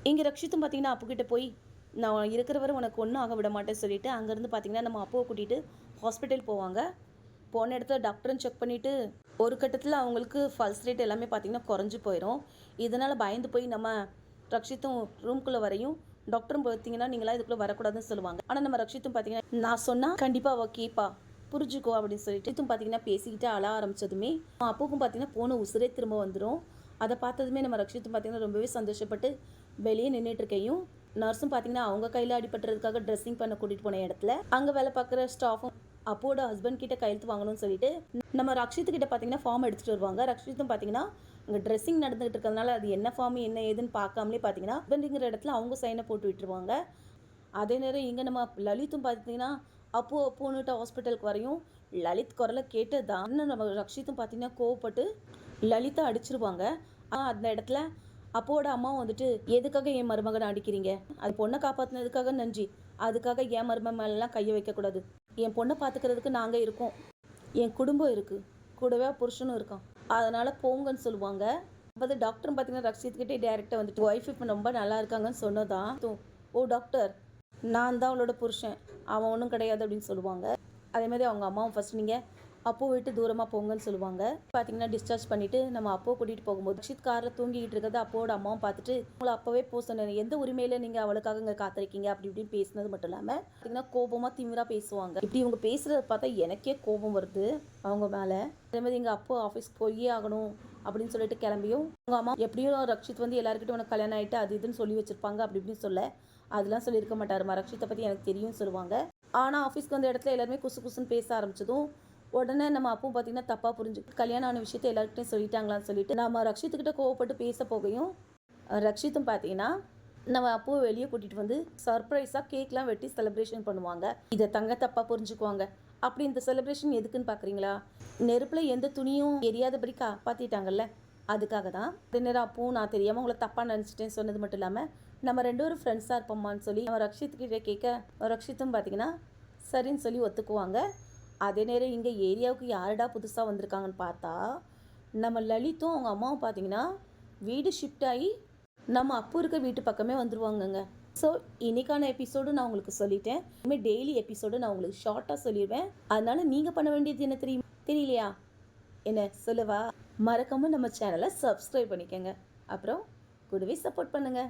இங்கே ரக்ஷித்தும் பார்த்தீங்கன்னா அப்புக்கிட்ட போய் நான் இருக்கிறவரை உனக்கு ஒன்றும் ஆக விட மாட்டேன்னு சொல்லிட்டு அங்கேருந்து பார்த்தீங்கன்னா நம்ம அப்புவை கூட்டிகிட்டு ஹாஸ்பிட்டல் போவாங்க. போன இடத்துல டாக்டரும் செக் பண்ணிவிட்டு ஒரு கட்டத்தில் அவங்களுக்கு பல்ஸ் ரேட் எல்லாமே பார்த்திங்கன்னா குறைஞ்சி போயிடும். இதனால் பயந்து போய் நம்ம ரக்ஷித்தும் ரூம்குள்ளே வரையும் டாக்டரும் பார்த்தீங்கன்னா நீங்களாம் இதுக்குள்ளே வரக்கூடாதுன்னு சொல்லுவாங்க. ஆனால் நம்ம ரக்ஷித்தும் பார்த்தீங்கன்னா நான் சொன்னால் கண்டிப்பாக அவள் கேட்பா புரிஞ்சுக்கோ அப்படின்னு சொல்லிட்டு இதுவும் பார்த்தீங்கன்னா பேசிக்கிட்டு அழ ஆரம்பித்ததுமே அப்புக்கும் பார்த்தீங்கன்னா போன உசுரே திரும்ப வந்துடும். அதை பார்த்ததுமே நம்ம ரக்ஷித்தும் பார்த்தீங்கன்னா ரொம்பவே சந்தோஷப்பட்டு வெளியே நின்றுட்டுருக்கையும் நர்ஸும் பார்த்தீங்கன்னா அவங்க கையில் அடிபட்டுறதுக்காக ட்ரெஸ்ஸிங் பண்ண கூட்டிகிட்டு போன இடத்துல அங்கே வேலை பார்க்குற ஸ்டாஃபும் அப்போட ஹஸ்பண்ட் கிட்ட கையெழுத்து வாங்கணும்னு சொல்லிட்டு நம்ம ரக்ஷித்துக்கிட்ட பார்த்தீங்கன்னா ஃபார்ம் எடுத்துகிட்டு வருவாங்க. ரக்ஷித்தும் பார்த்தீங்கன்னா இங்கே ட்ரெஸ்ஸிங் நடந்துகிட்டு இருக்கிறதுனால அது என்ன ஃபார்ம் என்ன ஏதுன்னு பார்க்காமலே பார்த்தீங்கன்னா ஹஸ்பண்டுங்கிற இடத்துல அவங்க சைனை போட்டு விட்டுருவாங்க. அதே நேரம் இங்கே நம்ம லலித்தும் பார்த்தீங்கன்னா அப்போன்னுட்டு ஹாஸ்பிட்டலுக்கு வரையும் லலித் குரலை கேட்டு தான் நம்ம ரக்ஷித்தும் பார்த்தீங்கன்னா கோவப்பட்டு லலித்தை அடிச்சிருவாங்க. அந்த இடத்துல அப்போட அம்மாவும் வந்துட்டு எதுக்காக என் மருமகனை அடிக்கிறீங்க, அது பொண்ணை காப்பாற்றினதுக்காக நன்றி, அதுக்காக என் மரும மேலாம் கையை வைக்கக்கூடாது, என் பொண்ணை பார்த்துக்கிறதுக்கு நாங்கள் இருக்கோம், என் குடும்பம் இருக்குது, கூடவே புருஷனும் இருக்கான், அதனால் போங்கன்னு சொல்லுவாங்க. அப்போ டாக்டரும் பார்த்தீங்கன்னா ரக்ஷித்கிட்டே டேரெக்டாக வந்துட்டு ஒய்ஃப் இப்போ ரொம்ப நல்லா இருக்காங்கன்னு சொன்னதான் ஓ டாக்டர் நான் தான் அவளோட புருஷன் அவன் ஒன்றும் கிடையாது அப்படின்னு சொல்லுவாங்க. அதே மாதிரி அவங்க அம்மாவும் ஃபஸ்ட் நீங்கள் அப்போ விட்டு தூரமாக போங்கன்னு சொல்லுவாங்க. பார்த்தீங்கன்னா டிஸ்சார்ஜ் பண்ணிவிட்டு நம்ம அப்போ கூட்டிகிட்டு போகும்போது ரக்ஷித் காரில் தூங்கிட்டு இருக்கிறது அப்போட அம்மாவும் பார்த்துட்டு உங்களை அப்போவே போக சொன்னேன், எந்த உரிமையில் நீங்கள் அவளுக்காக இங்கே காத்திருக்கீங்க அப்படி இப்படின்னு பேசினது மட்டும் இல்லாமல் பார்த்தீங்கன்னா கோபமாக திமிராக பேசுவாங்க. இப்படி இவங்க பேசுகிறத பார்த்தா எனக்கே கோபம் வருது அவங்க மேலே. அதே மாதிரி எங்கள் அப்போ ஆஃபீஸ்க்கு போயே ஆகணும் அப்படின்னு சொல்லிட்டு கிளம்பியும் உங்கள் அம்மா எப்படியும் ரக்ஷித் வந்து எல்லாருக்கிட்டும் உனக்கு கல்யாணம் ஆகிட்டு அது இதுன்னு சொல்லி வச்சுருப்பாங்க அப்படி இப்படின்னு சொல்ல அதெல்லாம் சொல்லியிருக்க மாட்டாருமா, ரக்ஷித்தை பற்றி எனக்கு தெரியும்னு சொல்லுவாங்க. ஆனால் ஆஃபீஸ்க்கு வந்த இடத்துல எல்லாருமே குசு குசுன்னு பேச ஆரம்பிச்சதும் உடனே நம்ம அப்பவும் பார்த்தீங்கன்னா தப்பாக புரிஞ்சு கல்யாணம் ஆன விஷயத்த எல்லாருக்கிட்டையும் சொல்லிட்டாங்களான்னு சொல்லிட்டு நம்ம ரக்ஷித்துக்கிட்ட கோவப்பட்டு பேச போகையும் ரக்ஷித்தும் பார்த்தீங்கன்னா நம்ம அப்போவை வெளியே கூட்டிகிட்டு வந்து சர்ப்ரைஸாக கேக்லாம் வெட்டி செலிப்ரேஷன் பண்ணுவாங்க. இதை தப்பாக புரிஞ்சுக்குவாங்க. அப்படி இந்த செலிப்ரேஷன் எதுக்குன்னு பார்க்குறீங்களா, நெருப்பில் எந்த துணியும் எரியாதபடி காப்பாற்றிட்டாங்கல்ல அதுக்காக தான். அதே நேரம் அப்பவும் நான் தெரியாமல் உங்களை தப்பாக நினச்சிட்டேன்னு சொன்னது மட்டும் இல்லாமல் நம்ம ரெண்டு பேரும் ஃப்ரெண்ட்ஸாக இருப்போம்மான்னு சொல்லி நம்ம ரக்ஷித்துக்கிட்ட கேட்க ரக்ஷித்தும் பார்த்தீங்கன்னா சரின்னு சொல்லி ஒத்துக்குவாங்க. அதே நேரம் இங்கே ஏரியாவுக்கு யாருடா புதுசாக வந்திருக்காங்கன்னு பார்த்தா நம்ம லலித்தும் அவங்க அம்மாவும் பார்த்தீங்கன்னா வீடு ஷிஃப்ட் ஆகி நம்ம அப்போ இருக்க வீட்டு பக்கமே வந்துடுவாங்கங்க. ஸோ இன்றைக்கான எபிசோடு நான் உங்களுக்கு சொல்லிட்டேன். இனிமேல் டெய்லி எபிசோடு நான் உங்களுக்கு ஷார்ட்டாக சொல்லிடுவேன். அதனால் நீங்கள் பண்ண வேண்டியது என்ன தெரியலையா என்ன சொல்லவா, மறக்காமல் நம்ம சேனலை சப்ஸ்கிரைப் பண்ணிக்கோங்க, அப்புறம் கூடவே சப்போர்ட் பண்ணுங்கள்.